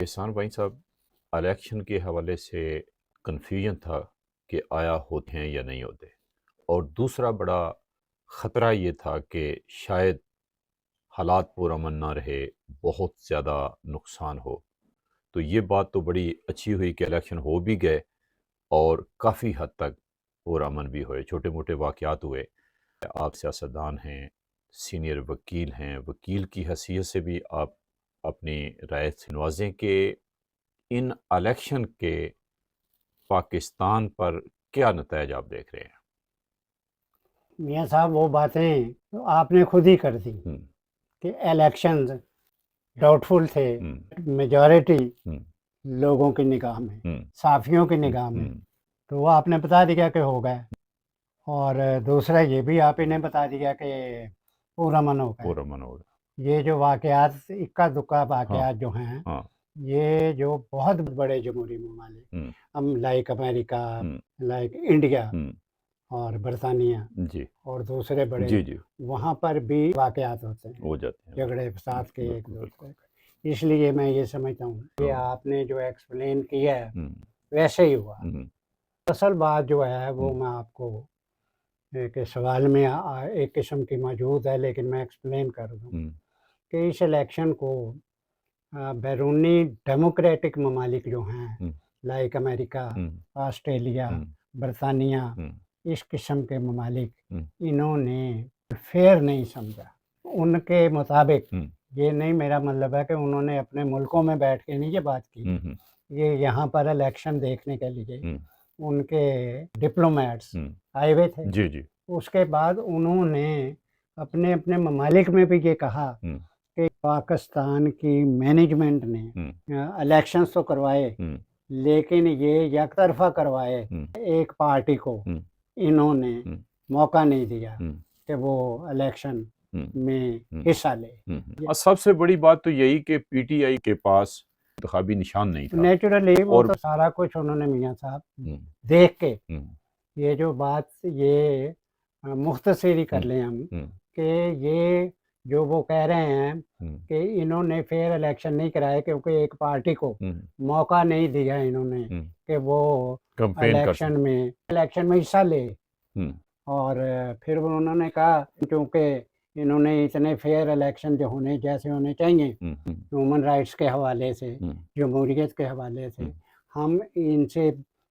एहसान भाई साहब, इलेक्शन के हवाले से कन्फ्यूजन था कि आया होते हैं या नहीं होते, और दूसरा बड़ा ख़तरा ये था कि शायद हालात पुरअमन ना रहे, बहुत ज़्यादा नुकसान हो। तो ये बात तो बड़ी अच्छी हुई कि इलेक्शन हो भी गए और काफ़ी हद तक पुरअमन भी हुए, छोटे मोटे वाक़यात हुए। आप सियासतदान हैं, सीनियर वकील हैं, वकील की हैसियत से भी आप अपनी राय से नवाजें कि इन इलेक्शन के पाकिस्तान पर क्या नतायज आप देख रहे हैं? मियाँ साहब वो बातें तो आपने खुद ही कर दी हम्म, कि इलेक्शंस डाउटफुल थे। हम्म, मेजॉरिटी हम्म, लोगों की निगाह में, हम्म, साफियों की हम्म, निगाह में, तो वो आपने बता दिया कि हो गए। और दूसरा ये भी आप इन्हें बता दिया कि पूरा मन हो गए। पूरा मन होगा। ये जो वाकयात इक्का दुक्का हाँ, वाकयात जो हैं, हाँ, ये जो बहुत बड़े जमहूरी ममालिक, हम्म, हम लाइक अमेरिका, हम्म, लाइक इंडिया हम्म, और बरतानिया जी, और दूसरे बड़े, जी, जी, वहाँ पर भी वाकयात होते हैं, हो जाते हैं, झगड़े फसाद के एक बिल्कुल, बिल्कुल। दूसरे के। इसलिए मैं ये समझता हूँ कि हाँ, आपने जो एक्सप्लेन किया है हम्म, वैसे ही हुआ। हम्म, असल बात जो है वो हम्म, मैं आपको एक सवाल में एक किस्म की मौजूद है, लेकिन मैं एक्सप्लेन कर दूँ हम्म, कि इस इलेक्शन को बैरूनी डेमोक्रेटिक ममालिक जो हैं, हम्म, लाइक अमेरिका, हम्म, ऑस्ट्रेलिया, हम्म, बरतानिया, हम्म, इस किस्म के ममालिक, हम्म, इन्होंने फेयर नहीं समझा। उनके मुताबिक, हम्म, ये नहीं मेरा मतलब है कि उन्होंने अपने मुल्कों में बैठ के नहीं ये बात की, हम्म, ये यहाँ पर इलेक्शन देखने के लिए हम्म, उनके डिप्लोमेट्स आए हुए थे। जी, जी, उसके बाद उन्होंने अपने अपने ममालिक में भी ये कहा हम्म, कि पाकिस्तान की मैनेजमेंट ने हम्म, इलेक्शंस तो करवाए, हम्म, लेकिन ये यकतरफा करवाए। हम्म, एक पार्टी को हम्म, इन्होंने हम्म, मौका नहीं दिया हम्म, कि वो इलेक्शन हम्म, में हम्म, हिस्सा ले। और सबसे बड़ी बात तो यही कि पीटीआई के पास इंतखाबी निशान नहीं था। नेचुरली वो और तो सारा कुछ उन्होंने मियाँ साहब हम्म, देख के, हम्म, ये जो बात ये मुख्तसरी कर हम्म, लें हम हम्म, कि ये जो वो कह रहे हैं हम्म, कि इन्होंने फेयर इलेक्शन नहीं कराए क्योंकि एक पार्टी को हम्म, मौका नहीं दिया इन्होंने हम्म, कि वो कंपेन कर सकते। इलेक्शन में हिस्सा ले। हम्म, और फिर उन्होंने कहा क्योंकि इन्होंने इतने फेयर इलेक्शन जो होने जैसे होने चाहिए हम्म, ह्यूमन राइट्स के हवाले से, हम्म, जमहूरियत के हवाले से, हम्म, हम इनसे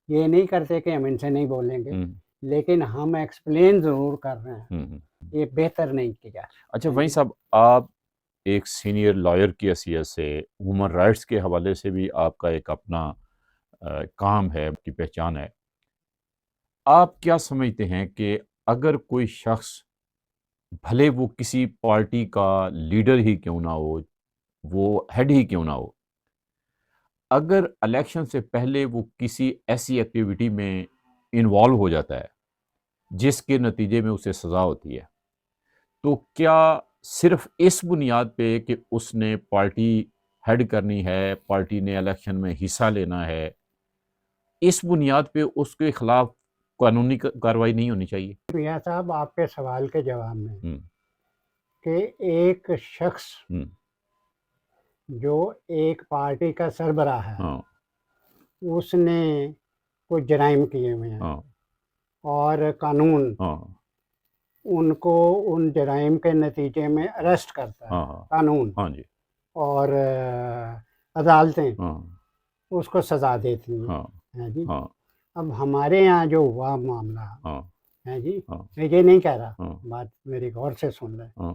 ये नहीं करते कि हम इनसे नहीं बोलेंगे, हम्म, लेकिन हम एक्सप्लेन ज़रूर कर रहे हैं, हम्म। ये बेहतर नहीं किया। अच्छा हाँ वहीं जी। साहब, आप एक सीनियर लॉयर की हैसियत से ह्यूमन राइट्स के हवाले से भी आपका एक अपना काम है, आपकी पहचान है। आप क्या समझते हैं कि अगर कोई शख्स, भले वो किसी पार्टी का लीडर ही क्यों ना हो, वो हेड ही क्यों ना हो, अगर इलेक्शन से पहले वो किसी ऐसी एक्टिविटी में इन्वॉल्व हो जाता है जिसके नतीजे में उसे सज़ा होती है, तो क्या सिर्फ इस बुनियाद पे कि उसने पार्टी हेड करनी है, पार्टी ने इलेक्शन में हिस्सा लेना है, इस बुनियाद पे उसके खिलाफ कानूनी कार्रवाई नहीं होनी चाहिए? मियाँ साहब आपके सवाल के जवाब में हुँ, कि एक शख्स हुँ, जो एक पार्टी का सरबराह है, हाँ, उसने कुछ जराइम किए हुए हैं हाँ, और कानून हाँ, उनको उन जराइम के नतीजे में अरेस्ट करता है, हाँ, हाँ, कानून हाँ जी, और अदालतें हाँ, उसको सज़ा देती हैं। हाँ, हैं जी। हाँ, अब हमारे यहाँ जो हुआ मामला हाँ, है जी, हाँ, मैं ये नहीं कह रहा, हाँ, बात मेरी गौर से सुन लें हाँ,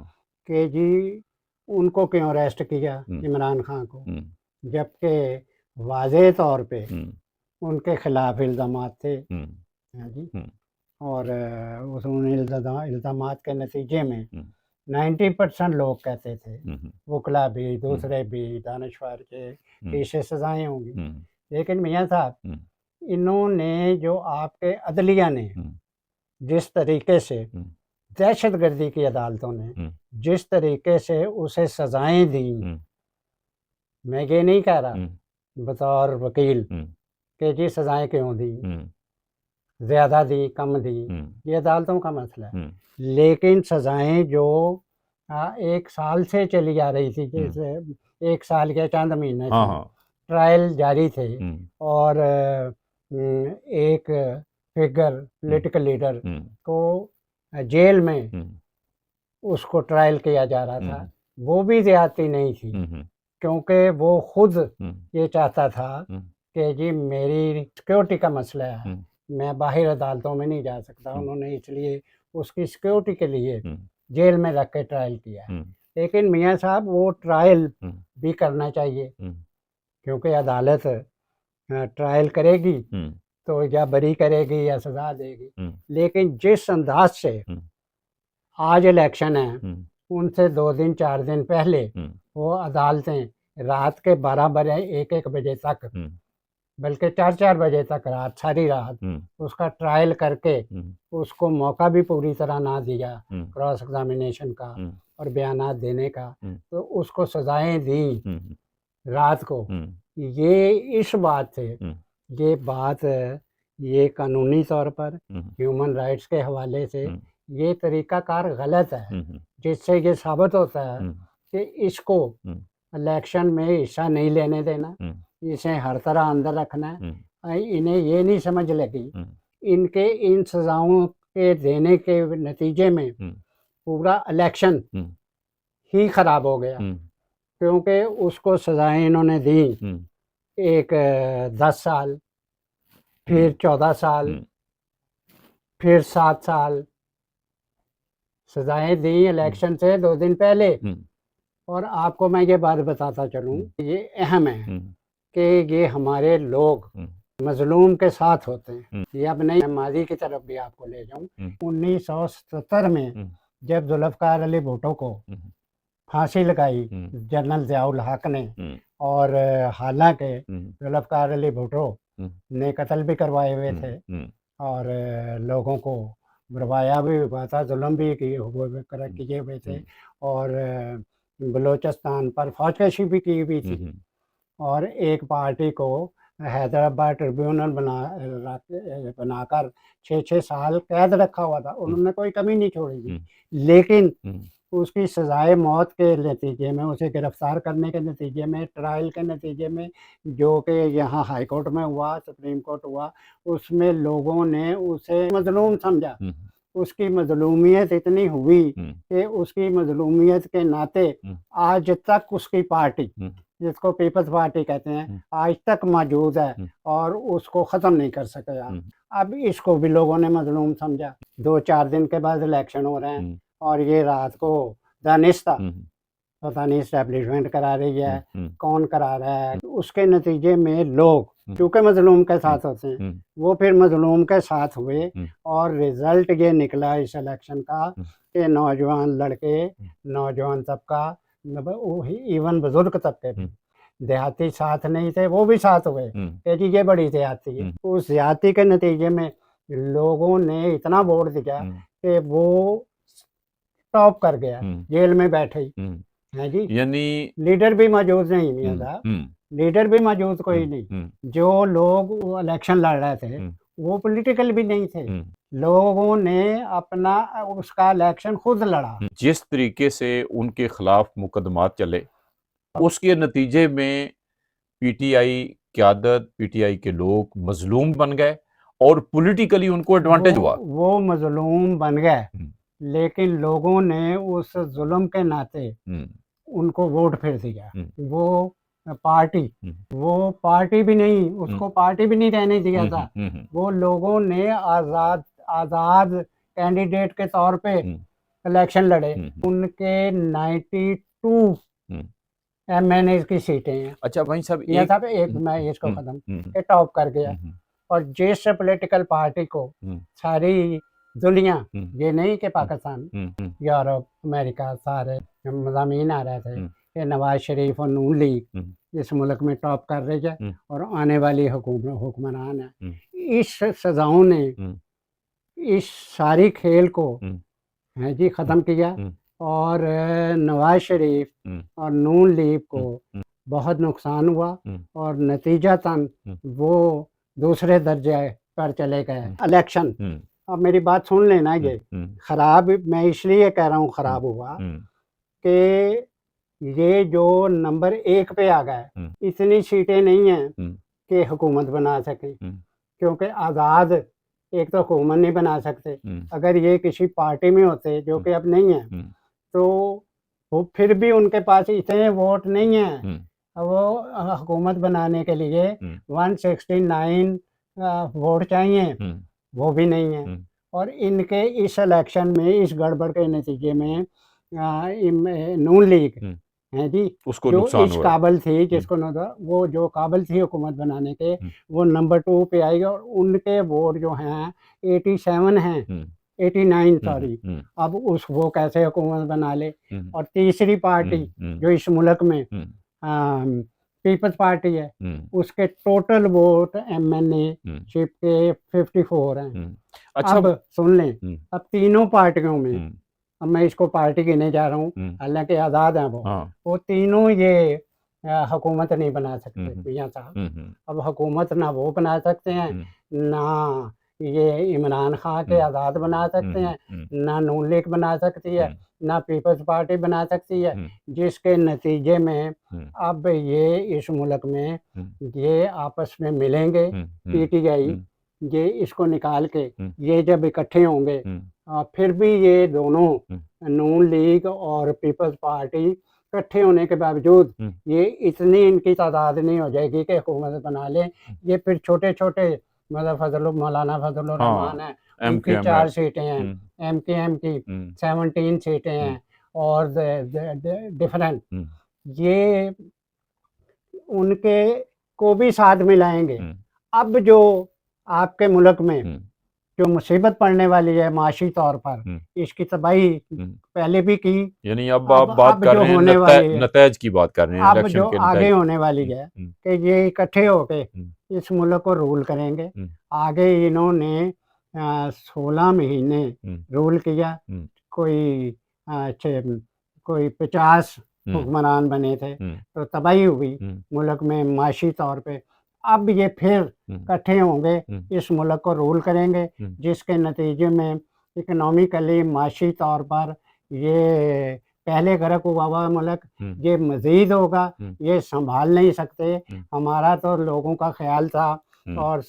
कि जी उनको क्यों अरेस्ट किया हुँ, इमरान खान को, हुँ, जबकि वाज़ेह तौर पे हुँ, उनके खिलाफ इल्ज़ामात थे। हुँ, हैं जी। हुँ, और उस उन इल्ज़ामात के नतीजे में हुँ, 90% लोग कहते थे, हुँ, हुँ, वकील भी, हुँ, दूसरे भी, दानिशवर के, हुँ, कि इससे सज़ाएँ होंगी। हुँ, लेकिन मियाँ साहब, हुँ, इन्होंने जो आपके अदलिया ने हुँ, जिस तरीके से, हुँ, दहशतगर्दी की अदालतों ने हुँ, जिस तरीके से उसे सज़ाएँ दी, हुँ, मैं ये नहीं कह रहा हुँ, बतौर वकील हुँ, कि जी सज़ाएँ क्यों दी, हुँ, ज़्यादा दी, कम दी, हुँ, ये अदालतों का मसला है। हुँ, लेकिन सज़ाएँ जो 1 साल से चली आ रही थी, हुँ, जैसे 1 साल या चंद महीने हाँ, से, हाँ, ट्रायल जारी थे हम्म, और एक फिगर पॉलिटिकल लीडर हम्म, को जेल में हम्म, उसको ट्रायल किया जा रहा था। हम्म, वो भी ज़्यादती नहीं थी, हम्म, क्योंकि वो खुद हम्म, ये चाहता था हम्म, कि जी मेरी सिक्योरिटी का मसला है, हम्म, मैं बाहर अदालतों में नहीं जा सकता। हम्म, उन्होंने इसलिए उसकी सिक्योरिटी के लिए हम्म, जेल में रख के ट्रायल किया है। हम्म, लेकिन मियाँ साहब वो ट्रायल हम्म, भी करना चाहिए, हम्म, क्योंकि अदालत ट्रायल करेगी हम्म, तो या बरी करेगी या सज़ा देगी। हम्म, लेकिन जिस अंदाज से हम्म, आज इलेक्शन है, हम्म, उनसे 2 दिन 4 दिन पहले हम्म, वो अदालतें रात के 12 बजे 1-1 बजे तक, हम्म, बल्कि 4-4 बजे तक रात, सारी रात हम्म, उसका ट्रायल करके हम्म, उसको मौका भी पूरी तरह ना दिया हम्म, क्रॉस एग्जामिनेशन का हम्म, और बयानात देने का, हम्म, तो उसको सज़ाएं दी हम्म, रात को। हम्म, ये इस बात से, हम्म, ये बात ये कानूनी तौर पर, हम्म, ह्यूमन राइट्स के हवाले से हम्म, ये तरीक़ाकार गलत है, हम्म, जिससे ये साबित होता है हम्म, कि इसको हम्म, इलेक्शन में हिस्सा नहीं लेने देना, हम्म, इसे हर तरह अंदर रखना है। हम्म, इन्हें ये नहीं समझ लगी, हम्म, इनके इन सज़ाओं के देने के नतीजे में हम्म, पूरा इलेक्शन हम्म, ही ख़राब हो गया, हम्म, क्योंकि उसको सज़ाएँ इन्होंने दी, हम्म, एक 10 साल, हम्म, फिर 14 साल, हम्म, फिर 7 साल सज़ाएँ दी इलेक्शन से 2 दिन पहले। हम्म, और आपको मैं ये बात बताता चलूँ, हम्म, ये अहम है हम्म, कि ये हमारे लोग हम्म, मज़लूम के साथ होते हैं। हम्म, ये अब नहीं, मैं माज़ी की तरफ भी आपको ले जाऊँ। हम्म, 1977 में हम्म, जब ज़ुल्फ़िकार अली भुट्टो को हम्म, फांसी लगाई हम्म, जनरल ज़ियाउल हक ने, हम्म, और हालांकि हम्म, ज़ुल्फ़िकार अली भुट्टो हम्म, ने कत्ल भी करवाए हुए हम्म, थे हम्म, और लोगों को मरवाया भी हुआ था, जुल्म भी किए हम्म, किए हुए थे, हम्म, और बलूचिस्तान पर फौजकशी भी की हुई थी। हम्म, और एक पार्टी को हैदराबाद ट्रिब्यूनल बनाकर 6-6 साल कैद रखा हुआ था, उन्होंने कोई कमी नहीं छोड़ी थी। हम्म, लेकिन हम्म, उसकी सज़ाए मौत के नतीजे में, उसे गिरफ्तार करने के नतीजे में, ट्रायल के नतीजे में, जो कि यहाँ हाई कोर्ट में हुआ, सुप्रीम कोर्ट हुआ, उसमें लोगों ने उसे मज़लूम समझा। हम्म, उसकी मज़लूमियत इतनी हुई हम्म, कि उसकी मज़लूमियत के नाते हम्म, आज तक उसकी पार्टी, हम्म, जिसको पीपल्स पार्टी कहते हैं, हम्म, आज तक मौजूद है हम्म, और उसको ख़त्म नहीं कर सके आप। हम्म, अब इसको भी लोगों ने मज़लूम समझा। 2-4 दिन के बाद इलेक्शन हो रहे हैं हम्म, और ये रात को दानिस्ता, हम्म, पता नहीं एस्टेब्लिशमेंट करा रही है, हम्म, कौन करा रहा है। उसके नतीजे में लोग हम्म, चूँकि मज़लूम के हम्म, साथ होते हैं, हम्म, वो फिर मज़लूम के साथ हुए हम्म, और रिज़ल्ट ये निकला इस इलेक्शन का हम्म, कि नौजवान लड़के, नौजवान तबका, इवन बुज़ुर्ग तबके भी, हम्म, देहाती साथ नहीं थे, वो भी साथ हुए हम्म, कि जी ये बड़ी ज़्यादती है। हम्म, उस ज़्यादती के नतीजे में लोगों ने इतना वोट दिया हम्म, कि वो टॉप कर गया, हम्म, जेल में बैठे ही। हम्म, हैं जी? यानी लीडर भी मौजूद नहीं मियाँ हम्म, साहब, हम्म, लीडर भी मौजूद कोई हम्म, नहीं। हम्म, जो लोग वो इलेक्शन लड़ रहे थे, हम्म, वो पॉलिटिकल भी नहीं थे। हम्म, लोगों ने अपना उसका इलेक्शन खुद लड़ा। जिस तरीके से उनके खिलाफ मुकदमात चले, उसके नतीजे में पीटीआई क़यादत, पीटीआई के लोग मजलूम बन गए और पॉलिटिकली उनको एडवांटेज हुआ। वो मज़लूम बन गए, हम्म, लेकिन लोगों ने उस जुल्म के नाते हम्म, उनको वोट फिर दिया। हम्म, वो पार्टी, हम्म, वो पार्टी भी नहीं, हम्म, उसको पार्टी भी नहीं रहने दिया हम्म, था। वो लोगों ने आज़ाद आज़ाद कैंडिडेट के तौर पे हम्म, इलेक्शन लड़े। हम्म, उनके 92 हम्म। एमएनए की सीटें हैं। अच्छा भाई साहब यह एक था एक, मैं इसको हम्म, ख़त्म हम्म, के टॉप कर गया। हम्म, और जिस पॉलिटिकल पार्टी को हम्म, सारी दुनिया, हम्म, ये नहीं कि हम्म, पाकिस्तान, हम्म, यूरोप, अमेरिका, सारे मज़ामीन आ रहे थे हम्म, कि नवाज शरीफ और नून लीग हम्म, इस मुल्क में टॉप कर रही है हम्म, और आने वाली हुक्मरान है। हम्म, इस सज़ाओं ने हम्म, इस सारी खेल को हम्म, है जी ख़त्म किया हम्म, और नवाज शरीफ हम्म, और नून लीग को हम्म, हम्म, बहुत नुकसान हुआ हम्म, और नतीजतन हम्म, वो दूसरे दर्जे पर चले गए हम्म, इलेक्शन। हम्म, अब मेरी बात सुन लेना, हम्म, ये हम्म, ख़राब मैं इसलिए कह रहा हूँ हम्म, ख़राब हुआ हम्म, कि ये जो नंबर 1 पे आ गया है, इतनी सीटें नहीं हैं कि हुकूमत बना सके, क्योंकि आज़ाद एक तो हुकूमत नहीं बना सकते। अगर ये किसी पार्टी में होते, जो कि अब नहीं है, तो वो फिर भी उनके पास इतने वोट नहीं है, वो हुकूमत बनाने के लिए 169 वोट चाहिए, वो भी नहीं है। और इनके इस इलेक्शन में, इस गड़बड़ के नतीजे में नून लीग है जी, उसको जो नुकसान इस हुआ है। काबिल थी, जिसको वो जो काबिल थी हुकूमत बनाने के, वो नंबर 2 पे आएगी और उनके वोट जो हैं 87 हैं, 89 सॉरी। अब वो कैसे हुकूमत बना ले। और तीसरी पार्टी जो इस मुल्क में पीपल्स पार्टी है, उसके टोटल वोट MNA शिप के 54 हैं। अच्छा, अब सुन लें, अब तीनों पार्टियों में, अब मैं इसको पार्टी गिने जा रहा हूँ, हालांकि आज़ाद हैं वो तीनों ये हुकूमत नहीं बना सकते मियां साहब। अब हुकूमत ना वो बना सकते हैं, ना ये इमरान खान के आज़ाद बना सकते हैं, ना नून लीग बना सकती है, ना पीपल्स पार्टी बना सकती है, जिसके नतीजे में अब ये इस मुल्क में ये आपस में मिलेंगे। PTI ये इसको निकाल के ये जब इकट्ठे होंगे, फिर भी ये दोनों नून लीग और पीपल्स पार्टी इकट्ठे होने के बावजूद ये इतनी इनकी तादाद नहीं हो जाएगी कि हुकूमत बना लें। ये फिर छोटे छोटे, मतलब मौलाना फजलुर रहमान है, उनकी 4 सीटें हैं, MKM की 17 सीटें हैं, और डिफरेंट ये उनके को भी साथ मिलाएंगे। अब जो आपके मुल्क में जो मुसीबत पड़ने वाली है माशी तौर पर, इसकी तबाही पहले भी की, यानी अब आप बात कर रहे हैं नतैज की बात कर रहे हैं, अब जो आगे होने वाली है कि ये इकट्ठे होके इस मुल्क को रूल करेंगे। आगे इन्होंने 16 महीने रूल किया, कोई 50 हुक्मरान बने थे, तो तबाही हुई मुल्क में माशी तौर पे। अब ये फिर इकट्ठे होंगे, इस मुल्क को रूल करेंगे, जिसके नतीजे में इकोनॉमिकली माशी तौर पर ये पहले गर्क हुआ हुआ मुल्क ये मज़ीद होगा, ये संभाल नहीं सकते। हमारा तो लोगों का ख्याल था और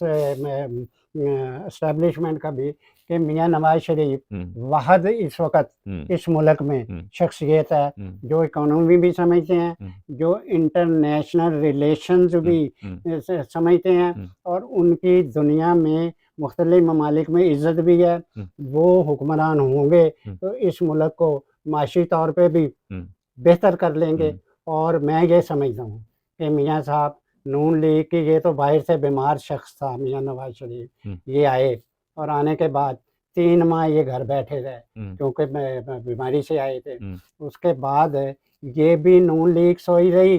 एस्टेब्लिशमेंट का भी कि मियां नवाज शरीफ वाहद इस वक्त इस मुल्क में शख्सियत है जो इकोनॉमी भी समझते हैं, जो इंटरनेशनल रिलेशंस भी समझते हैं, और उनकी दुनिया में मुख्तलिफ ममालिक में इज़्ज़त भी है। वो हुक्मरान होंगे तो इस मुल्क को माशी तौर पे भी बेहतर कर लेंगे। और मैं ये समझता हूँ कि मियां साहब नून लीग की, ये तो बाहर से बीमार शख्स था मियां नवाज शरीफ, ये आए और आने के बाद 3 माह ये घर बैठे रहे क्योंकि बीमारी से आए थे। उसके बाद ये भी नून लीग सोई रही,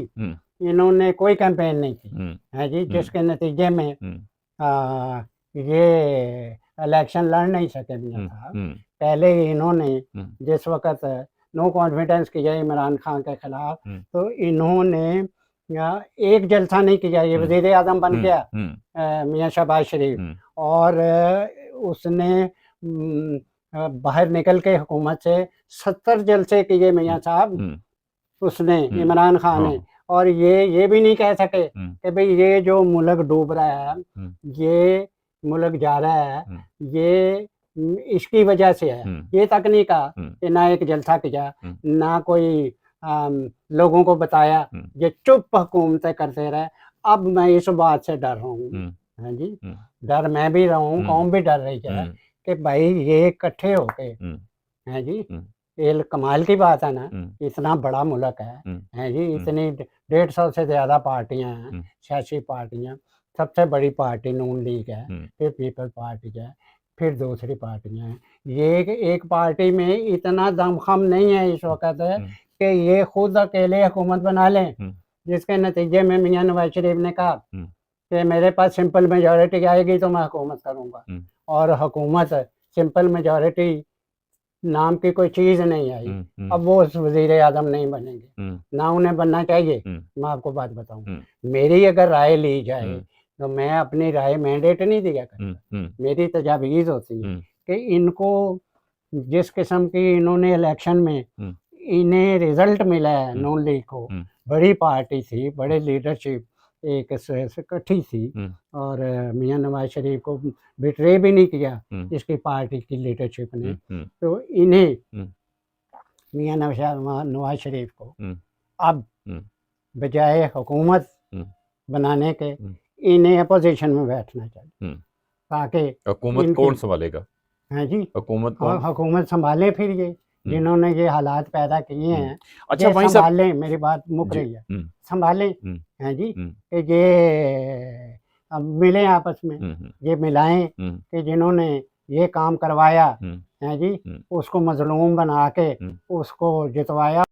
इन्होंने कोई कैंपेन नहीं की है जी, जिसके नतीजे में ये इलेक्शन लड़ नहीं सके मियां साहब। पहले ही इन्होंने जिस वक्त नो कॉन्फिडेंस किया इमरान खान के खिलाफ, तो इन्होंने एक जलसा नहीं किया, ये वजीर आजम बन गया मियां शहबाज शरीफ, और उसने बाहर निकल के हुकूमत से 70 जलसे किए मियां साहब उसने, इमरान खान ने। और ये भी नहीं कह सके कि भाई ये जो मुल्क डूब रहा है, ये मुल्क जा रहा है, ये इसकी वजह से है, ये तक नहीं कहा कि ना एक जलसा किया, ना कोई लोगों को बताया, ये चुप हुकूमतें करते रहे। अब मैं इस बात से डर रहा हूँ, हाँ जी, डर मैं भी रहा हूँ, कौम भी डर रही है कि भाई ये इकट्ठे होके, हैं जी, ये कमाल की बात है ना, इतना बड़ा मुल्क है जी, इतनी 150 से ज़्यादा पार्टियां हैं, सियासी पार्टियां, सबसे बड़ी पार्टी नून लीग है, फिर पीपल्स पार्टी है, फिर दूसरी पार्टियां हैं। ये एक पार्टी में इतना दमखम नहीं है इस वक्त कि ये खुद अकेले हुकूमत बना लें, जिसके नतीजे में मियां नवाज शरीफ ने कहा कि मेरे पास सिंपल मेजॉरिटी आएगी तो मैं हुकूमत करूंगा, और हुकूमत सिंपल मेजॉरिटी नाम की कोई चीज़ नहीं आई। अब वो वज़ीर आज़म नहीं बनेंगे, ना उन्हें बनना चाहिए। मैं आपको बात बताऊं, मेरी अगर राय ली जाए तो मैं अपनी राय मैंडेट नहीं दिया करता, मेरी तजावीज़ होती है कि इनको जिस किस्म की इन्होंने इलेक्शन में इन्हें रिजल्ट मिला है हम्म, नून लीग को, हम्म, बड़ी पार्टी थी, बड़े लीडरशिप एक से इकट्ठी थी, हम्म, और मियां नवाज शरीफ को बिट्रे भी नहीं किया हम्म, इसकी पार्टी की लीडरशिप ने। हम्म, तो इन्हें हम्म, मियां नवाज शरीफ को हम्म, अब हम्म, बजाय हुकूमत हम्म, बनाने के हम्म, इन्हें अपोजिशन में बैठना चाहिए, हम्म। ताकि हुकूमत इनकी, कौन संभालेगा? हैं जी, हुकूमत कौन? हुकूमत संभाले फिर ये हम्म, जिन्होंने ये हालात पैदा किए हम्म। हैं, अच्छा ये भाई साहब। संभालें, मेरी बात मुक जी। रही है, हम्म, संभालें, हम्म, हैं जी, हम्म, कि ये अब मिलें आपस में, हम्म, ये मिलाएं हम्म, कि जिन्होंने ये काम करवाया, हम्म, हैं जी, हम्म, उसको मजलूम बना के हम्म। उसको जितवाया।